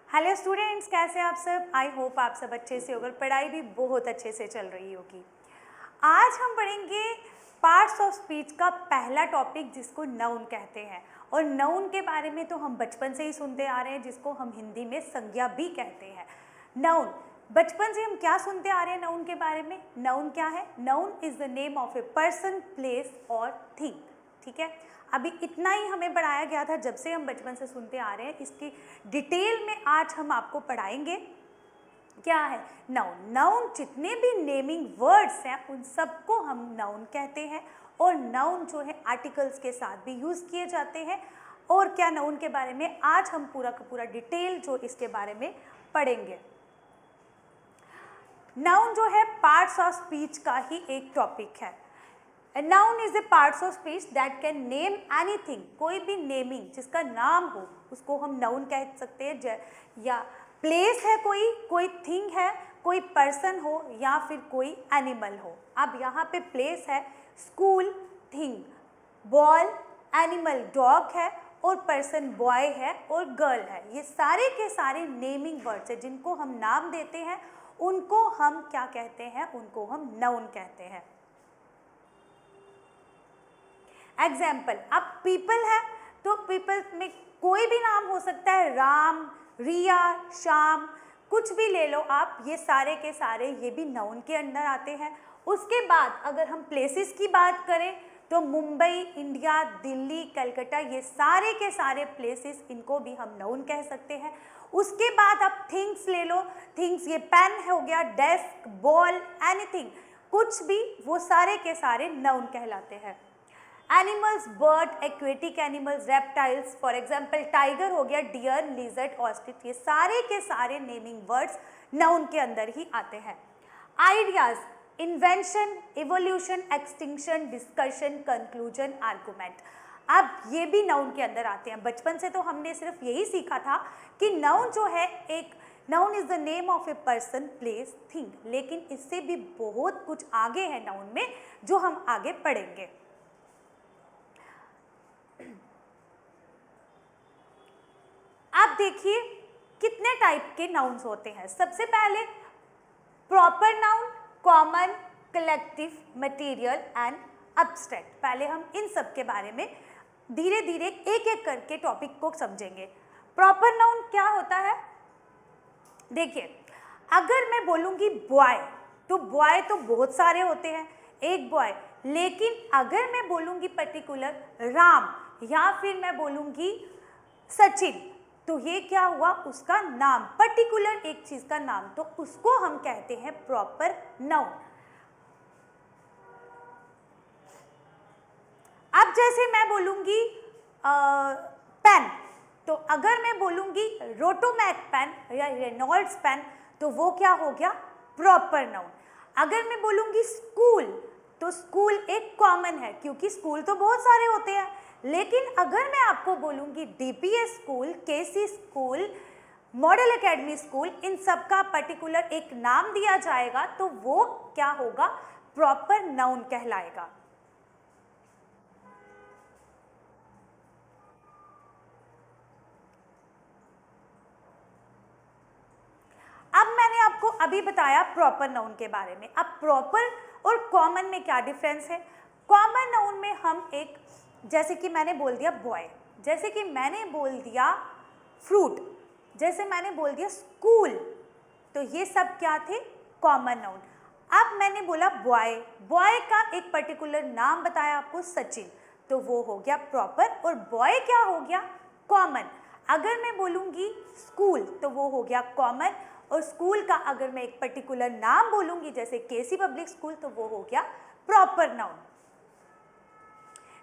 Hello students, कैसे आप सब। आई होप आप सब अच्छे से होगा, पढ़ाई भी बहुत अच्छे से चल रही होगी। आज हम पढ़ेंगे पार्ट्स ऑफ स्पीच का पहला टॉपिक जिसको नाउन कहते हैं। और नाउन के बारे में तो हम बचपन से ही सुनते आ रहे हैं, जिसको हम हिंदी में संज्ञा भी कहते हैं। नाउन बचपन से हम क्या सुनते आ रहे हैं नाउन के बारे में। नाउन क्या है? Noun is the name of a person, place और थिंग। ठीक है, अभी इतना ही हमें पढ़ाया गया था जब से हम बचपन से सुनते आ रहे हैं। इसकी डिटेल में आज हम आपको पढ़ाएंगे। क्या है नाउन? नाउन जितने भी नेमिंग वर्ड्स हैं उन सबको हम नाउन कहते हैं। और नाउन जो है आर्टिकल्स के साथ भी यूज़ किए जाते हैं। और क्या नाउन के बारे में आज हम पूरा का पूरा डिटेल जो इसके बारे में पढ़ेंगे। नाउन जो है पार्ट्स ऑफ स्पीच का ही एक टॉपिक है। A noun is a parts of speech that can name anything। कोई भी नेमिंग जिसका नाम हो उसको हम नाउन कह सकते हैं। या प्लेस है, कोई थिंग है, कोई पर्सन हो या फिर कोई एनिमल हो। अब यहाँ पे प्लेस है school, thing ball, animal dog है और पर्सन बॉय है और गर्ल है। ये सारे के सारे नेमिंग वर्ड्स है जिनको हम नाम देते हैं। उनको हम क्या कहते हैं? उनको हम नाउन कहते हैं। एग्जाम्पल, अब पीपल है तो पीपल में कोई भी नाम हो सकता है, राम, रिया, श्याम, कुछ भी ले लो आप। ये सारे के सारे ये भी नाउन के अंदर आते हैं। उसके बाद अगर हम प्लेसेस की बात करें तो मुंबई, इंडिया, दिल्ली, कलकत्ता, ये सारे के सारे प्लेसेस, इनको भी हम नाउन कह सकते हैं। उसके बाद आप थिंग्स ले लो। थिंग्स ये पेन हो गया, डेस्क, बॉल, एनीथिंग, कुछ भी, वो सारे के सारे नाउन कहलाते हैं। Animals, bird, aquatic animals, reptiles, for example tiger हो गया, डियर, लिजर्ड, ऑस्ट्रिच, ये सारे के सारे नेमिंग वर्ड्स नाउन के अंदर ही आते हैं। Ideas, invention, evolution, extinction, discussion, conclusion, argument, अब ये भी नाउन के अंदर आते हैं। बचपन से तो हमने सिर्फ यही सीखा था कि नाउन जो है एक noun is the name of a person, place, thing, लेकिन इससे भी बहुत कुछ आगे है नाउन में जो हम आगे पढ़ेंगे। अब देखिए कितने टाइप के नाउन्स होते हैं। सबसे पहले proper noun, common, collective, material and abstract. पहले हम इन सब के बारे में धीरे धीरे एक एक करके टॉपिक को समझेंगे। प्रॉपर नाउन क्या होता है? देखिए, अगर मैं बोलूँगी बॉय तो बॉय तो बहुत सारे होते हैं, एक बॉय। लेकिन अगर मैं बोलूँगी पर्टिकुलर राम या फिर मैं बोलूँगी सचिन, तो ये क्या हुआ? उसका नाम, पर्टिकुलर एक चीज का नाम, तो उसको हम कहते हैं प्रॉपर नाउन। अब जैसे मैं बोलूंगी पेन, तो अगर मैं बोलूंगी रोटोमैक पेन या रेनॉल्ड्स पेन, तो वो क्या हो गया? Proper noun. अगर मैं बोलूंगी स्कूल, तो स्कूल एक कॉमन है क्योंकि स्कूल तो बहुत सारे होते हैं। लेकिन अगर मैं आपको बोलूँगी डीपीएस स्कूल, केसी स्कूल, मॉडल एकेडमी स्कूल, इन सब का पर्टिकुलर एक नाम दिया जाएगा तो वो क्या होगा? प्रॉपर नाउन कहलाएगा। अब मैंने आपको अभी बताया प्रॉपर नाउन के बारे में। अब प्रॉपर और कॉमन में क्या डिफरेंस है? कॉमन नाउन में हम एक, जैसे कि मैंने बोल दिया बॉय, जैसे कि मैंने बोल दिया फ्रूट, जैसे मैंने बोल दिया स्कूल, तो ये सब क्या थे? Common noun. अब मैंने बोला बॉय, बॉय का एक पर्टिकुलर नाम बताया आपको, सचिन, तो वो हो गया प्रॉपर। और बॉय क्या हो गया? कॉमन। अगर मैं बोलूँगी स्कूल तो वो हो गया कॉमन। और स्कूल का अगर मैं एक पर्टिकुलर नाम बोलूँगी जैसे केसी पब्लिक स्कूल, तो वो हो गया प्रॉपर नाउन।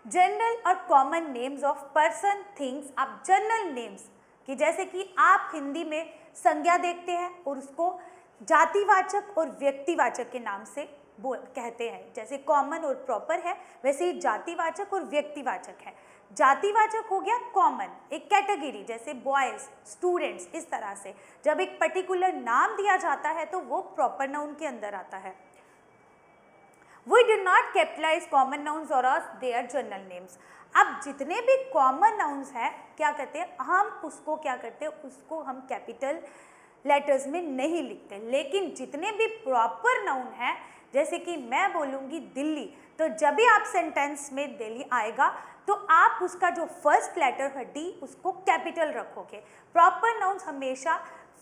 जनरल और common names of person, things. अब जनरल नेम्स कि जैसे कि आप हिंदी में संज्ञा देखते हैं और उसको जातिवाचक और व्यक्तिवाचक के नाम से कहते हैं। जैसे कॉमन और प्रॉपर है, वैसे ही जातिवाचक और व्यक्तिवाचक है। जातिवाचक हो गया कॉमन, एक कैटेगरी, जैसे बॉयज, स्टूडेंट्स, इस तरह से जब एक पर्टिकुलर नाम दिया जाता है तो वो प्रॉपर नाउन के अंदर आता है। We do not capitalize common nouns और देयर जनरल नेम्स। अब जितने भी कॉमन नाउन्स हैं क्या करते हैं, हम उसको क्या करते हैं, उसको हम कैपिटल लेटर्स में नहीं लिखते, लेकिन जितने भी प्रॉपर नाउन हैं, जैसे कि मैं बोलूँगी दिल्ली, तो जब भी आप सेंटेंस में दिल्ली आएगा तो आप उसका जो फर्स्ट लेटर है डी उसको कैपिटल रखोगे। प्रॉपर नाउन्स हमेशा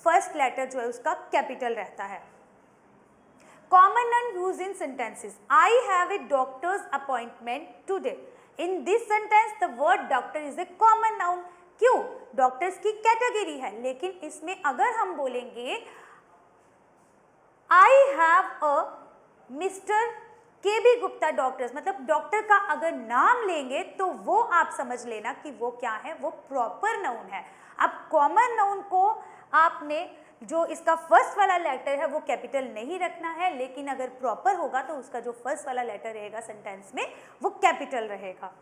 फर्स्ट लेटर जो है उसका कैपिटल रहता है। Common noun use in sentences, I have a doctors appointment today. In this sentence the word doctor is a common noun. क्यों? डॉक्टर्स की कैटेगरी है, लेकिन इसमें अगर हम बोलेंगे आई हैव अ मिस्टर के बी गुप्ता डॉक्टर्स, मतलब डॉक्टर का अगर नाम लेंगे तो वो आप समझ लेना कि वो क्या है, वो प्रॉपर नाउन है। अब कॉमन नाउन को आपने जो इसका फर्स्ट वाला लेटर है वो कैपिटल नहीं रखना है, लेकिन अगर प्रॉपर होगा तो उसका जो फर्स्ट वाला लेटर रहेगा सेंटेंस में वो कैपिटल रहेगा।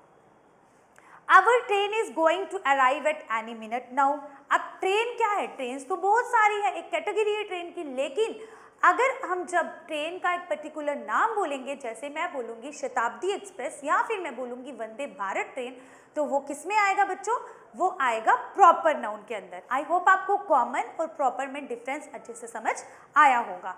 Our train is going to arrive at any minute now। अब ट्रेन क्या है, ट्रेन तो बहुत सारी है, एक कैटेगरी है ट्रेन की, लेकिन अगर हम जब ट्रेन का एक पर्टिकुलर नाम बोलेंगे, जैसे मैं बोलूँगी शताब्दी एक्सप्रेस या फिर मैं बोलूँगी वंदे भारत ट्रेन, तो वो किस में आएगा बच्चों, वो आएगा प्रॉपर नाउन के अंदर। आई होप आपको कॉमन और प्रॉपर में डिफरेंस अच्छे से समझ आया होगा।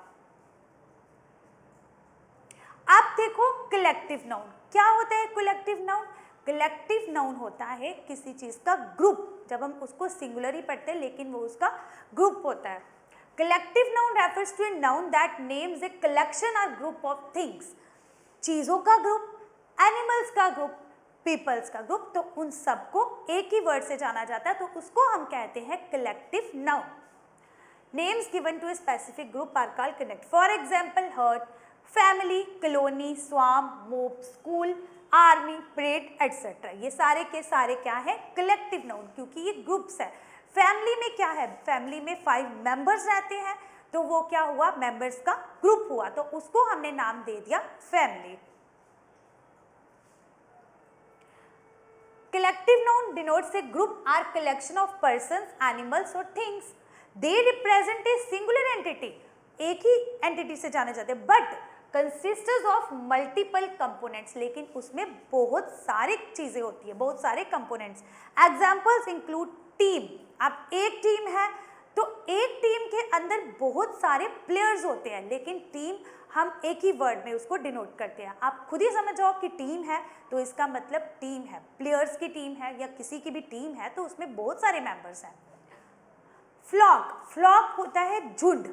अब देखो कलेक्टिव नाउन क्या होता है। कलेक्टिव नाउन, कलेक्टिव नाउन होता है किसी चीज़ का ग्रुप, जब हम उसको सिंगुलर ही पढ़ते हैं लेकिन वो उसका ग्रुप होता है। Collective noun refers to a noun that names a collection और ग्रुप ऑफ थिंग्स। चीज़ों का ग्रुप, एनिमल्स का ग्रुप, पीपल्स का ग्रुप, तो उन सबको एक ही वर्ड से जाना जाता है, तो उसको हम कहते हैं collective noun. Names given to a specific group are called connect. For example herd, family, colony, swarm, mob, school, army, parade etcetera, ये सारे के सारे क्या है, कलेक्टिव नाउन, क्योंकि ये ग्रुप्स है। फैमिली में क्या है, फैमिली में 5 मेंबर्स रहते हैं, तो वो क्या हुआ, मेंबर्स का ग्रुप हुआ, तो उसको हमने नाम दे दिया family. Collective noun denotes a group or collection of persons, animals और things. They represent a singular entity, एक ही एंटिटी से जाने जाते हैं, but consists of multiple components, लेकिन उसमें बहुत सारी चीजें होती है, बहुत सारे कंपोनेंट्स। Examples include team. अब एक टीम है तो एक टीम के अंदर बहुत सारे प्लेयर्स होते हैं, लेकिन टीम हम एक ही वर्ड में उसको डिनोट करते हैं। आप खुद ही समझ जाओ कि टीम है तो इसका मतलब टीम है, प्लेयर्स की टीम है या किसी की भी टीम है तो उसमें बहुत सारे मेंबर्स हैं। फ्लॉक, फ्लॉक होता है झुंड।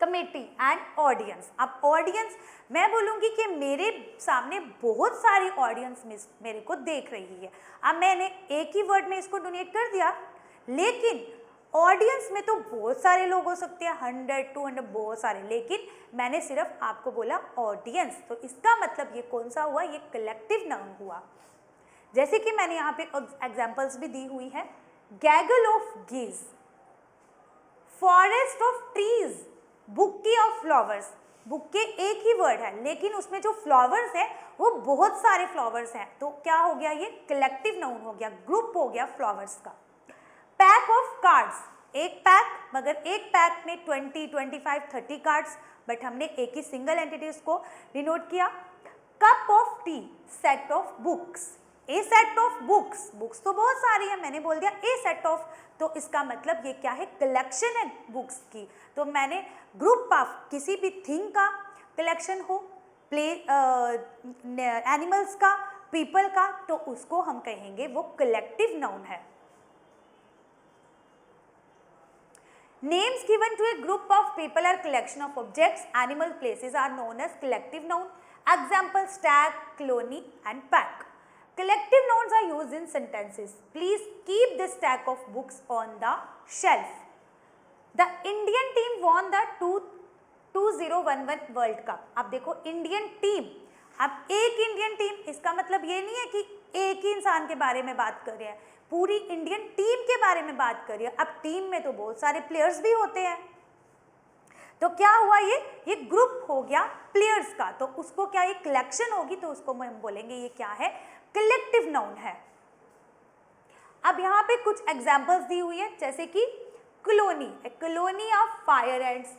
Committee and audience. अब ऑडियंस, मैं बोलूँगी कि मेरे सामने बहुत सारी ऑडियंस मेरे को देख रही है। अब मैंने एक ही वर्ड में इसको डोनेट कर दिया, लेकिन ऑडियंस में तो बहुत सारे लोग हो सकते हैं, 100 200 बहुत सारे, लेकिन मैंने सिर्फ आपको बोला ऑडियंस, तो इसका मतलब ये कौन सा हुआ, ये कलेक्टिव नाउन हुआ। जैसे कि मैंने यहाँ पे एग्जाम्पल्स भी दी हुई है, gaggle of geese, forest of trees, bouquet of flowers. Bouquet एक ही वर्ड है लेकिन उसमें जो फ्लावर्स है वो बहुत सारे फ्लावर्स हैं, तो क्या हो गया, ये कलेक्टिव नाउन हो गया, ग्रुप हो गया फ्लावर्स का। पैक ऑफ कार्ड्स, एक पैक, मगर एक पैक में 20 25 30 कार्ड्स, बट हमने एक ही सिंगल एंटिटीज को डिनोट किया। Cup of T, set of books, A set of books, books तो बहुत सारी है, मैंने बोल दिया ए सेट ऑफ, तो इसका मतलब ये क्या है, कलेक्शन है बुक्स की। तो मैंने ग्रुप ऑफ किसी भी थिंग का कलेक्शन हो, एनिमल्स का, पीपल का, तो उसको हम कहेंगे वो कलेक्टिव नाउन है। Names given to a group of people or collection of objects, animal, places are known as collective noun. Example, stag, colony and pack. Collective nouns are used in sentences. Please keep this stack of books on the shelf. The Indian team won the 2011 World Cup. अब देखो Indian team, अब एक Indian team, इसका मतलब ये नहीं है कि एक ही इंसान के बारे में बात कर रहे हैं, पूरी इंडियन टीम के बारे में बात करिए। अब टीम में तो बहुत सारे प्लेयर्स भी होते हैं, तो क्या हुआ, ये ग्रुप हो गया प्लेयर्स का, तो उसको क्या, ये कलेक्शन होगी, तो उसको हम बोलेंगे ये क्या है, कलेक्टिव नाउन है। अब यहाँ पे कुछ एग्जाम्पल्स दी हुई है, जैसे कि colony, A colony of fire ends,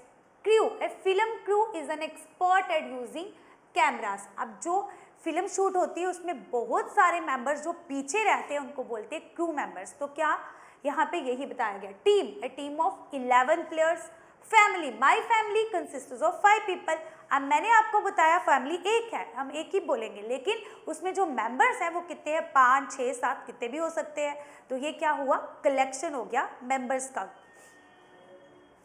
crew, A film crew is an expert at using cameras. अब जो फिल्म शूट होती है उसमें बहुत सारे मेंबर्स जो पीछे रहते हैं उनको बोलते हैं क्रू मेंबर्स। तो क्या यहाँ पे यही बताया गया। Team, A team of 11 players. Family, my family consists of 5 people. अब मैंने आपको बताया फैमिली एक है, हम एक ही बोलेंगे, लेकिन उसमें जो मेंबर्स हैं वो कितने हैं, 5, 6, 7 कितने भी हो सकते हैं। तो ये क्या हुआ, कलेक्शन हो गया मेंबर्स का।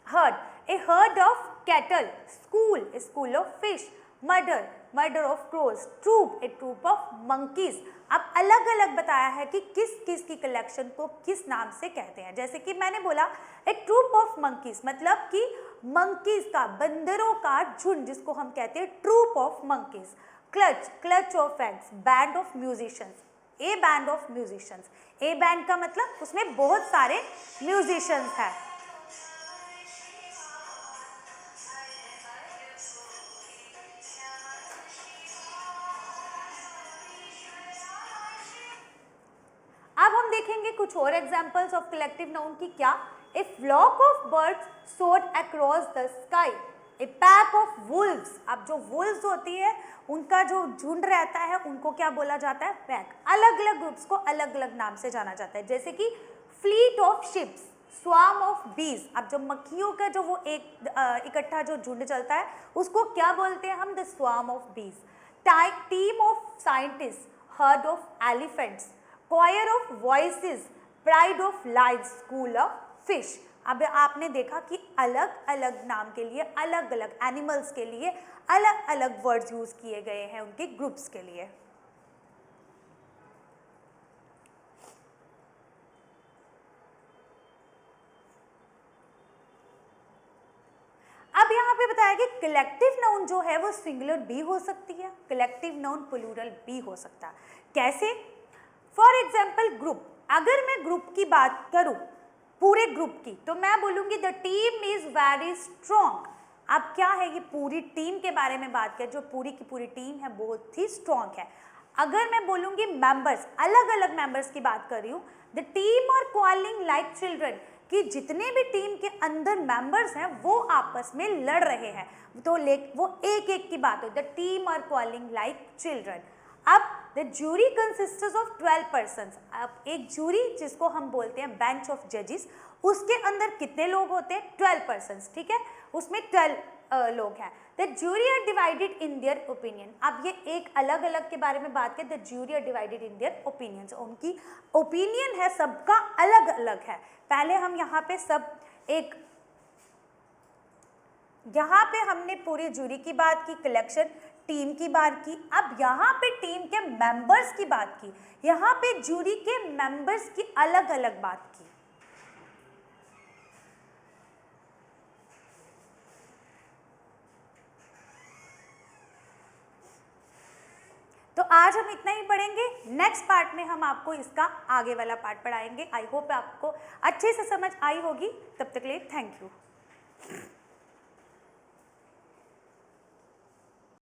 Herd, a herd of cattle. School, a school of fish. Murder, murder of crows. Troop, a troop of monkeys. अब अलग अलग बताया है कि किस किस की कलेक्शन को किस नाम से कहते हैं। जैसे कि मैंने बोला ए ट्रूप ऑफ मंकीज, मतलब कि मंकीज का, बंदरों का झुंड, जिसको हम कहते हैं troop of monkeys. Clutch, clutch of eggs. Band of musicians, a band of musicians. A band का मतलब उसमें बहुत सारे म्यूजिशियंस हैं। अब हम देखेंगे कुछ और एग्जाम्पल्स ऑफ कलेक्टिव नाउन की। क्या, a flock of birds soared across the sky. A pack of wolves. अब जो वुल्व्स होती है उनका जो झुंड रहता है उनको क्या बोला जाता है, पैक। अलग अलग ग्रुप्स को अलग अलग नाम से जाना जाता है, जैसे कि fleet of ships, swarm of बीज। अब जो मक्खियों का जो वो एक इकट्ठा जो झुंड चलता है उसको क्या बोलते हैं हम, द स्वार्म ऑफ बीज। Team of scientist, heard of elephants. choir of voices, pride of lions, school of fish। अब आपने देखा कि अलग अलग नाम के लिए, अलग अलग एनिमल्स के लिए अलग अलग वर्ड्स यूज किए गए हैं उनके ग्रुप्स के लिए। अब यहाँ पे बताया कि कलेक्टिव नाउन जो है वो सिंगुलर भी हो सकती है, कलेक्टिव नाउन प्लूरल भी हो सकता है। कैसे? फॉर एग्जाम्पल ग्रुप, अगर मैं ग्रुप की बात करूं, पूरे ग्रुप की, तो मैं बोलूंगी the team is very strong. अब क्या है, ये पूरी टीम के बारे में बात करें, जो पूरी की पूरी टीम है बहुत ही स्ट्रॉन्ग है। अगर मैं बोलूंगी मेंबर्स, अलग अलग मेंबर्स की बात कर रही हूँ, the team are quarrelling like children, कि जितने भी टीम के अंदर मेंबर्स हैं वो आपस में लड़ रहे हैं, तो वो एक एक की बात हो, the team are quarrelling like children. अब the jury consists of 12 persons. अब एक जूरी जिसको हम बोलते हैं बेंच ऑफ जजेस, उसके अंदर कितने लोग होते हैं, 12 पर्सन्स, ठीक है, उसमें 12 लोग हैं। The jury are divided in their opinion. अब ये एक अलग अलग के बारे में बात करें, the jury are divided in their opinions, उनकी ओपिनियन है सबका अलग अलग है। पहले हम यहाँ पे सब एक, यहाँ पे हमने पूरी जूरी की बात की, कलेक्शन टीम की बात की। अब यहाँ पे टीम के मेंबर्स की बात की, यहाँ पे जूरी के मेंबर्स की अलग अलग बात की। तो आज हम इतना ही पढ़ेंगे, नेक्स्ट पार्ट में हम आपको इसका आगे वाला पार्ट पढ़ाएंगे। आई होप आपको अच्छे से समझ आई होगी। तब तक के लिए थैंक यू।